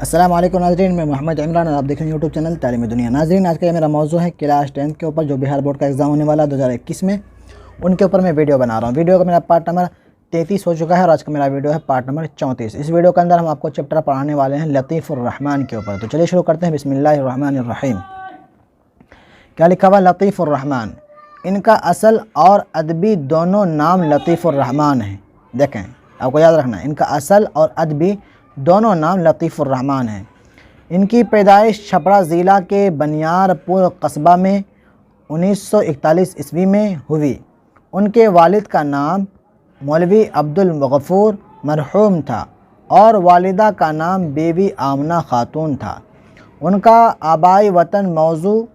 अस्सलाम वालेकुम नाज़रीन, मैं मोहम्मद इमरान और आप देख रहे हैं यूट्यूब चैनल तालिमिदुnya। नाज़रीन, आज का ये मेरा मौजू है क्लास 10 के ऊपर जो बिहार बोर्ड का एग्ज़ाम होने वाला 2021 में, उनके ऊपर मैं वीडियो बना रहा हूँ। वीडियो का मेरा पार्ट नंबर 33 हो चुका है और आज का मेरा वीडियो है पार्ट नंबर 34। इस वीडियो के अंदर हम आपको चैप्टर पढ़ाने वाले हैं लतीफ़ुर्रहमान के ऊपर। तो चलिए शुरू करते हैं। बिस्मिल्लाहिर्रहमानिर्रहीम। क्या लिखा हुआ? लतीफ़ुर्रहमान। इनका असल और अदबी दोनों नाम लतीफ़ुर्रहमान है। देखें, आपको याद रखना है, इनका असल और अदबी दोनों नाम लतीफ़ुर्रहमान हैं। इनकी पैदाइश छपरा ज़िला के बनियारपुर कस्बा में 1941 ईस्वी में हुई। उनके वालिद का नाम मौलवी अब्दुल गफ़ूर मरहूम था और वालिदा का नाम बीबी आमना खातून था। उनका आबाई वतन मौजू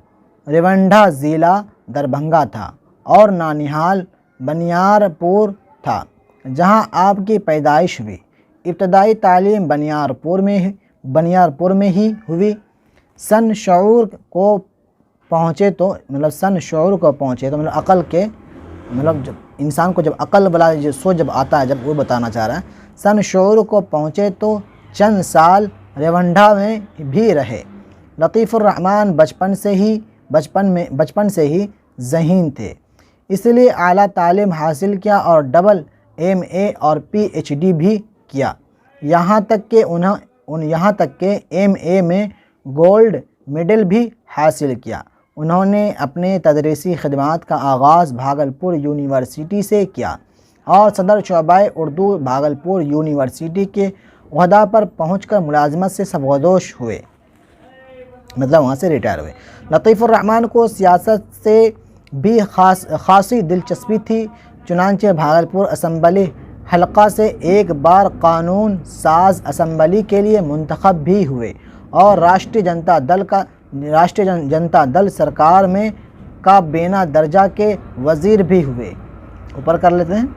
रेवंडा ज़िला दरभंगा था और नानिहाल बनियारपुर था, जहां आपकी पैदाइश हुई। इब्तदाई तालीम बनियारपुर में ही हुई। सन शऊर को पहुँचे तो मतलब अक़ल के, मतलब जब इंसान को जब अक़ल वाला जो सोच जब आता है, जब वो बताना चाह रहा है, सन शऊर को पहुँचे तो चंद साल रेवंडा में भी रहे। लतीफ़ुर्रहमान बचपन से ही ज़हीन थे, इसलिए आला तालीम हासिल किया और डबल MA और PhD भी किया। यहाँ तक के MA में गोल्ड मेडल भी हासिल किया। उन्होंने अपने तदरीसी खिदमात का आगाज़ भागलपुर यूनिवर्सिटी से किया और सदर शोबाए उर्दू भागलपुर यूनिवर्सिटी के ओहदा पर पहुंचकर मुलाजमत से सबगदोश हुए, मतलब वहाँ से रिटायर हुए। लतीफ़ुर्रहमान को सियासत से भी खासी दिलचस्पी थी, चुनांचे भागलपुर असम्बली हलका से एक बार कानून साज असम्बली के लिए मुंतखब भी हुए और राष्ट्रीय जनता दल सरकार में काबीना दर्जा के वज़ीर भी हुए। ऊपर कर लेते हैं।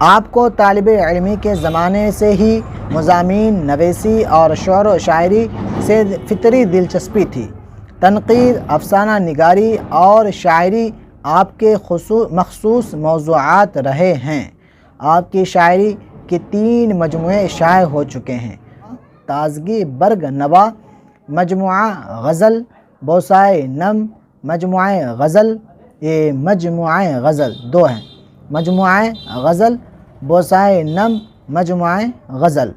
आपको तालिबे इल्मी के ज़माने से ही मज़ामीन नवेसी और शेर व शायरी से फितरी दिलचस्पी थी। तनक़ीद, अफसाना निगारी और शायरी आपके मख़सूस मौज़ूआत रहे हैं। आपकी शायरी के 3 मजमुए शाये हो चुके हैं। ताज़गी बर्ग नवा, मजमुआ गज़ल, बोसाए नम, मजमुआए गज़ल, ये मजमुआए गज़ल 2 हैं। मजमुआए गज़ल, बोसाए नम, मजमुआए गज़ल,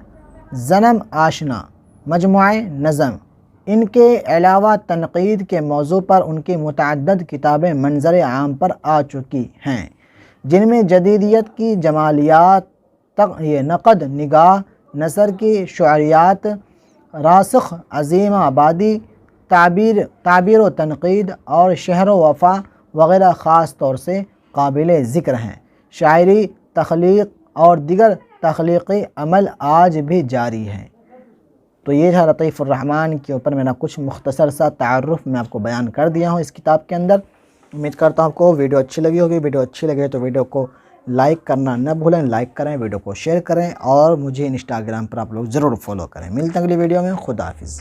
ज़नम आशना, मजमुआए नज़म। इनके अलावा तनक़ीद के मौजू पर उनकी मुतअद्दिद किताबें मंज़र आम पर आ चुकी हैं, जिनमें जदीदियत की जमालियात तक ये नक़द निगाह, नसर की शुअरियात, रासिख़ अज़ीम आबादी, ताबीर व तनक़ीद और शहर व वफ़ा वग़ैरह ख़ास तौर से काबिल ज़िक्र हैं। शायरी, तख़लीक़ और दिगर तख़लीक़ी अमल आज भी जारी है। तो ये था लतीफ़ुर्रहमान के ऊपर मेरा कुछ मुख्तसर सा तारुफ़ मैं आपको बयान कर दिया हूँ इस किताब के अंदर। उम्मीद करता हूँ आपको वीडियो अच्छी लगी होगी। वीडियो अच्छी लगे तो वीडियो को लाइक करना न भूलें, लाइक करें, वीडियो को शेयर करें और मुझे इंस्टाग्राम पर आप लोग ज़रूर फॉलो करें। मिलते हैं अगली वीडियो में। खुदा हाफिज़।